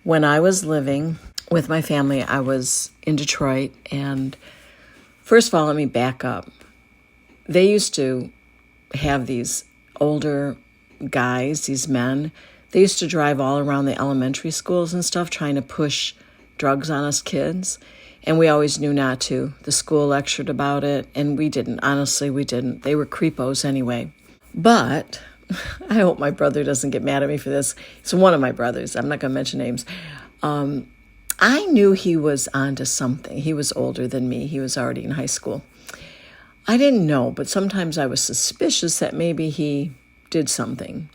When I was living with my family, I was in Detroit. And first of all, let me back up. They used to have these older guys, these men. They used to drive all around the elementary schools and stuff trying to push drugs on us kids. And we always knew not to. The school lectured about it, and we didn't. Honestly, we didn't. They were creepos anyway. But I hope my brother doesn't get mad at me for this. It's one of my brothers. I'm not going to mention names. I knew he was onto something. He was older than me. He was already in high school. I didn't know, but sometimes I was suspicious that maybe he did something.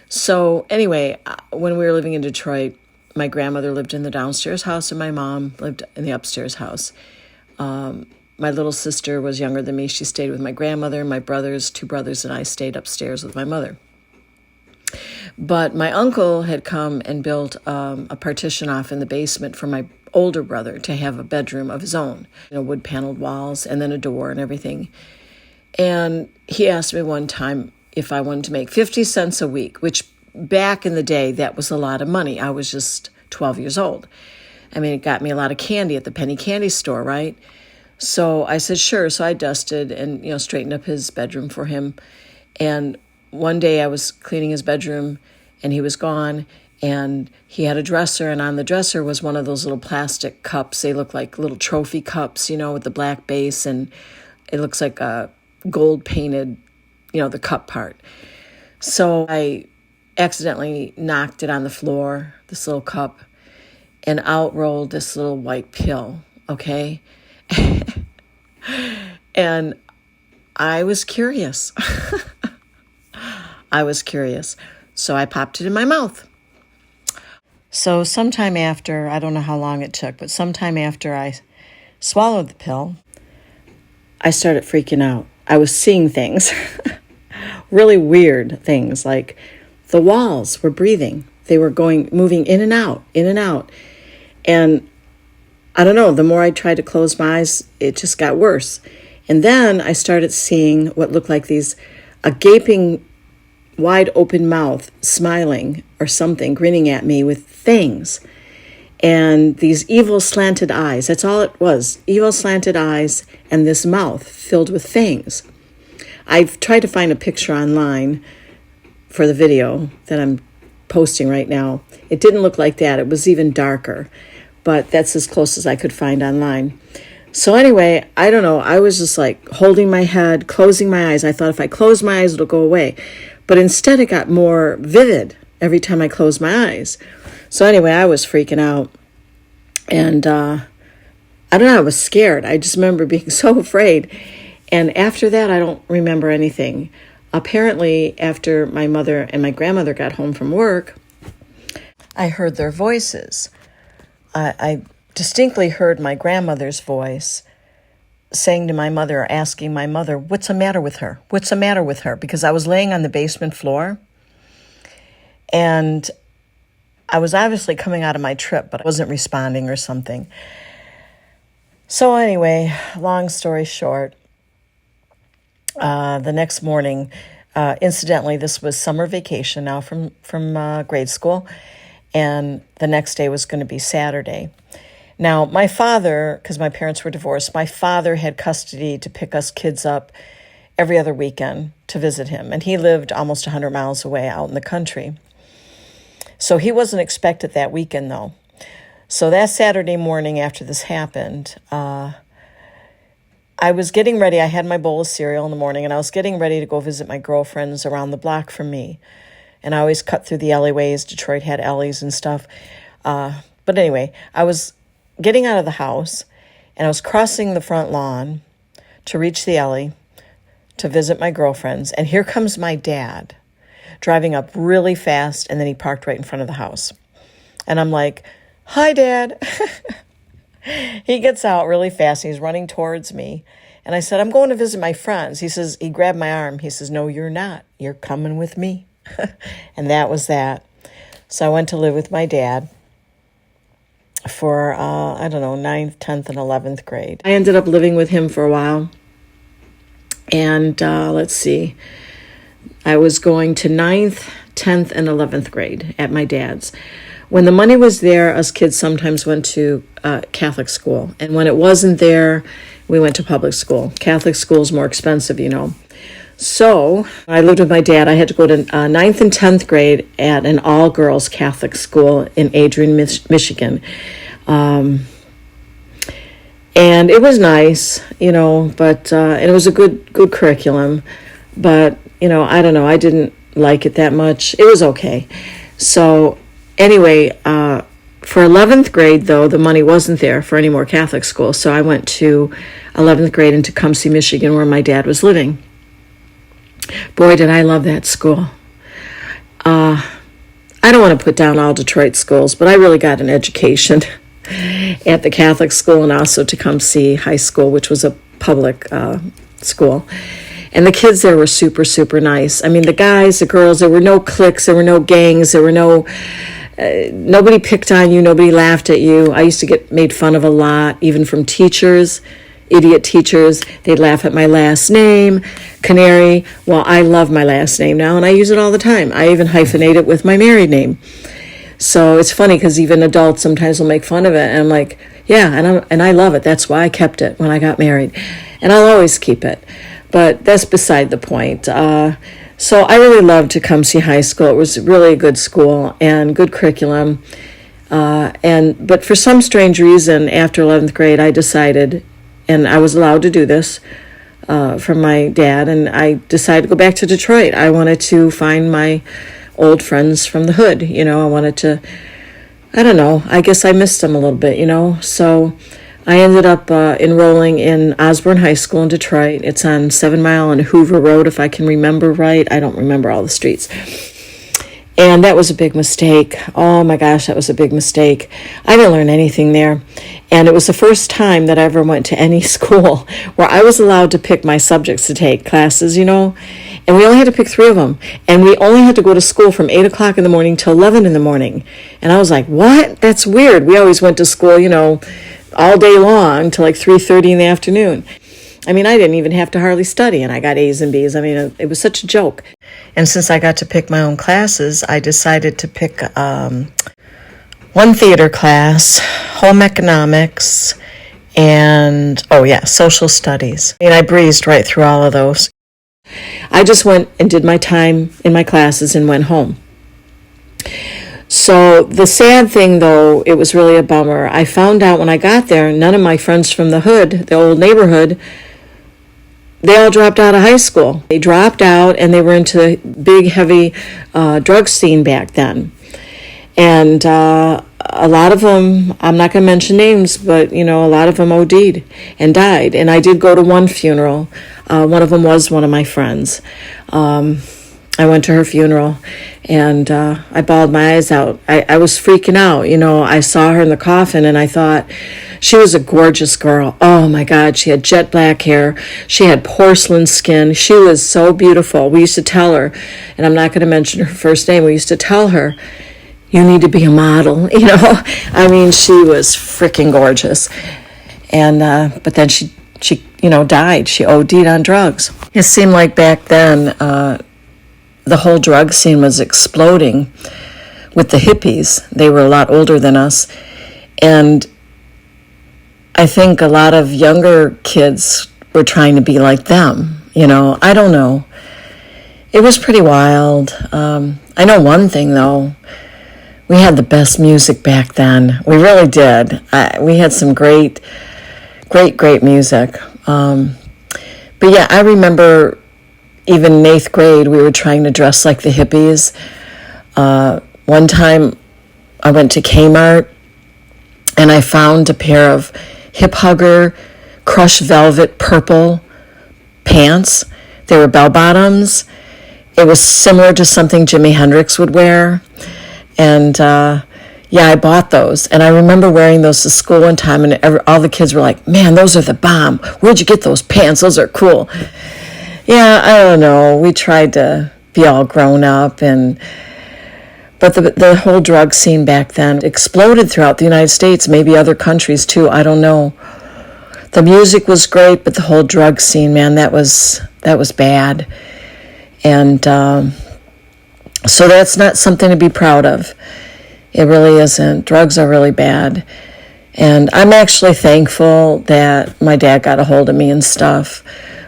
So anyway, when we were living in Detroit, my grandmother lived in the downstairs house and my mom lived in the upstairs house. My little sister was younger than me. She stayed with my grandmother. My brothers, two brothers, and I stayed upstairs with my mother. But my uncle had come and built a partition off in the basement for my older brother to have a bedroom of his own. Wood-paneled walls and then a door and everything. And he asked me one time if I wanted to make 50 cents a week, which back in the day, that was a lot of money. I was just 12 years old. I mean, it got me a lot of candy at the penny candy store, right? So I said, sure. So I dusted and, straightened up his bedroom for him. And one day I was cleaning his bedroom and he was gone and he had a dresser, and on the dresser was one of those little plastic cups. They look like little trophy cups, with the black base, and it looks like a gold painted, the cup part. So I accidentally knocked it on the floor, this little cup, and out rolled this little white pill, okay? And I was curious. So I popped it in my mouth. So sometime after, I don't know how long it took, but sometime after I swallowed the pill, I started freaking out. I was seeing things, really weird things, like the walls were breathing. They were moving in and out, in and out. And I don't know, the more I tried to close my eyes, it just got worse. And then I started seeing what looked like a gaping, wide open mouth, smiling or something, grinning at me with fangs. And these evil slanted eyes, that's all it was, evil slanted eyes and this mouth filled with fangs. I've tried to find a picture online for the video that I'm posting right now. It didn't look like that. It was even darker, but that's as close as I could find online. So anyway, I don't know. I was just like holding my head, closing my eyes. I thought if I close my eyes, it'll go away. But instead, it got more vivid every time I closed my eyes. So anyway, I was freaking out. And I don't know, I was scared. I just remember being so afraid. And after that, I don't remember anything. Apparently, after my mother and my grandmother got home from work, I heard their voices. I distinctly heard my grandmother's voice saying to my mother, asking my mother, what's the matter with her? What's the matter with her? Because I was laying on the basement floor and I was obviously coming out of my trip, but I wasn't responding or something. So anyway, long story short, the next morning, incidentally, this was summer vacation now from grade school, and the next day was going to be Saturday. Now, my father, because my parents were divorced, my father had custody to pick us kids up every other weekend to visit him, and he lived almost 100 miles away out in the country. So he wasn't expected that weekend, though. So that Saturday morning after this happened, I was getting ready. I had my bowl of cereal in the morning, and I was getting ready to go visit my girlfriends around the block from me. And I always cut through the alleyways. Detroit had alleys and stuff. But anyway, I was getting out of the house, and I was crossing the front lawn to reach the alley to visit my girlfriends. And here comes my dad driving up really fast, and then he parked right in front of the house. And I'm like, hi, Dad. He gets out really fast. He's running towards me. And I said, I'm going to visit my friends. He grabbed my arm. He says, no, you're not. You're coming with me. And that was that. So I went to live with my dad for, 9th, 10th, and 11th grade. I ended up living with him for a while. And let's see. I was going to 9th, 10th, and 11th grade at my dad's. When the money was there, us kids sometimes went to Catholic school. And when it wasn't there, we went to public school. Catholic school is more expensive, you know. So I lived with my dad. I had to go to 9th and 10th grade at an all-girls Catholic school in Adrian, Michigan. And it was nice, you know, but and it was a good curriculum. But, you know, I don't know. I didn't like it that much. It was okay. So anyway, for 11th grade, though, the money wasn't there for any more Catholic school. So I went to 11th grade in Tecumseh, Michigan, where my dad was living. Boy, did I love that school. I don't want to put down all Detroit schools, but I really got an education at the Catholic school and also Tecumseh High School, which was a public school. And the kids there were super, super nice. I mean, the guys, the girls, there were no cliques, there were no gangs, there were no... nobody picked on you, nobody laughed at you. I used to get made fun of a lot, even from teachers. Idiot teachers. They'd laugh at my last name, Canary. Well, I love my last name now, and I use it all the time. I even hyphenate it with my married name. So it's funny because even adults sometimes will make fun of it, and I'm like, yeah, and I love it. That's why I kept it when I got married, and I'll always keep it. But that's beside the point. So I really loved Tecumseh High School. It was really a good school and good curriculum. But for some strange reason, after 11th grade, I decided, and I was allowed to do this from my dad, and I decided to go back to Detroit. I wanted to find my old friends from the hood. You know, I wanted to, I don't know, I guess I missed them a little bit, you know. So I ended up enrolling in Osborne High School in Detroit. It's on 7 Mile and Hoover Road, if I can remember right. I don't remember all the streets. And that was a big mistake. Oh my gosh, that was a big mistake. I didn't learn anything there. And it was the first time that I ever went to any school where I was allowed to pick my subjects to take, classes, you know. And we only had to pick 3 of them. And we only had to go to school from 8 o'clock in the morning till 11 in the morning. And I was like, what? That's weird. We always went to school, you know, all day long till like 3:30 in the afternoon. I mean, I didn't even have to hardly study, and I got A's and B's. I mean, it was such a joke. And since I got to pick my own classes, I decided to pick one theater class, home economics, and, social studies. I mean, I breezed right through all of those. I just went and did my time in my classes and went home. So the sad thing, though, it was really a bummer. I found out when I got there, none of my friends from the hood, the old neighborhood, they all dropped out of high school. They dropped out, and they were into the big, heavy drug scene back then. And a lot of them, I'm not going to mention names, but, you know, a lot of them OD'd and died. And I did go to one funeral. One of them was one of my friends. I went to her funeral, and I bawled my eyes out. I was freaking out. You know, I saw her in the coffin, and I thought, she was a gorgeous girl. Oh, my God. She had jet black hair. She had porcelain skin. She was so beautiful. We used to tell her, and I'm not going to mention her first name, we used to tell her, you need to be a model, you know. I mean, she was freaking gorgeous. And but then she died. She OD'd on drugs. It seemed like back then the whole drug scene was exploding with the hippies. They were a lot older than us. And I think a lot of younger kids were trying to be like them. You know, I don't know. It was pretty wild. I know one thing, though. We had the best music back then. We really did. We had some great music. But yeah, I remember even in 8th grade, we were trying to dress like the hippies. One time, I went to Kmart, and I found a pair of Hip Hugger crushed velvet purple pants. They were bell bottoms. It was similar to something Jimi Hendrix would wear. And I bought those. And I remember wearing those to school one time, and all the kids were like, man, those are the bomb. Where'd you get those pants? Those are cool. Yeah, I don't know. We tried to be all grown up, but the whole drug scene back then exploded throughout the United States, maybe other countries too. I don't know. The music was great, but the whole drug scene, man, that was bad. And so that's not something to be proud of. It really isn't. Drugs are really bad. And I'm actually thankful that my dad got a hold of me and stuff.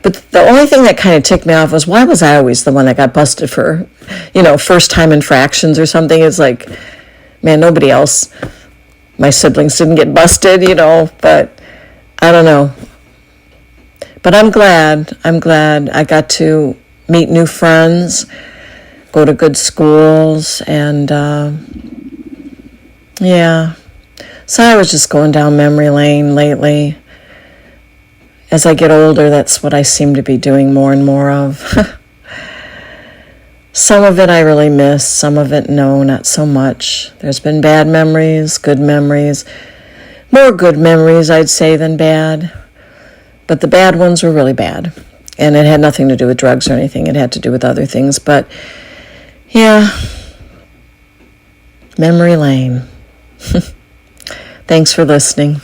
But the only thing that kind of ticked me off was, why was I always the one that got busted for, first time infractions or something? It's like, man, nobody else, my siblings didn't get busted, but I don't know. But I'm glad I got to meet new friends, go to good schools, and yeah. So I was just going down memory lane lately. As I get older, that's what I seem to be doing more and more of. Some of it I really miss, some of it no, not so much. There's been bad memories, good memories. More good memories, I'd say, than bad. But the bad ones were really bad. And it had nothing to do with drugs or anything. It had to do with other things. But, yeah, memory lane. Thanks for listening.